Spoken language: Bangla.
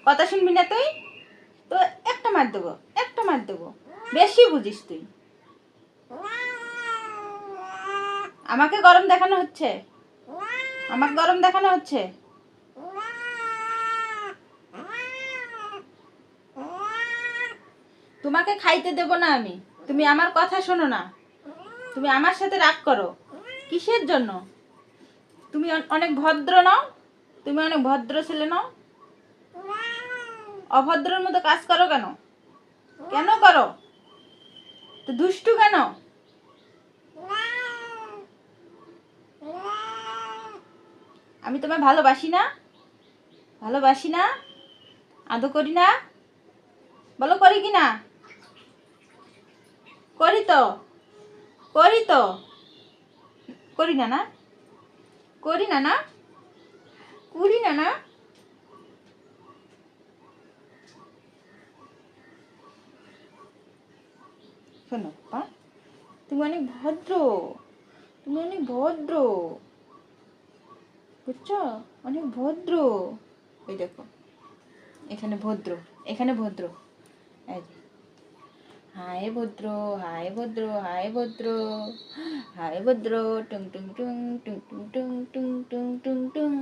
কথা শুনবি না তুই? তো একটা মার দেবো, একটা মার দেবো। বেশি বুঝিস তুই। আমাকে গরম দেখানো হচ্ছে, আমাকে গরম দেখানো হচ্ছে। তোমাকে খাইতে দেব না আমি, তুমি আমার কথা শোনো না, তুমি আমার সাথে রাগ করো কিসের জন্য? তুমি অনেক ভদ্র নও, তুমি অনেক ভদ্র ছেলে নও, অভদ্রের মতো কাজ করো কেন? কেন করো? তো দুষ্টু কেন? আমি তোমায় ভালোবাসি না? ভালোবাসি না? আদর করি না? বলো করি কি না? করি তো, করি তো। করি না? না করি না? না করি না? না শোনো পা, তুমি অনেক ভদ্র, তুমি অনেক ভদ্র, বুঝছো? অনেক ভদ্র। ওই দেখো, এখানে ভদ্র, এখানে ভদ্র। এই যে, হায় ভদ্র, হায় ভদ্র, হায় ভদ্র, হায় ভদ্র, টুং টুং টুং টুং টুং টুং টুং টুং টুং টুং।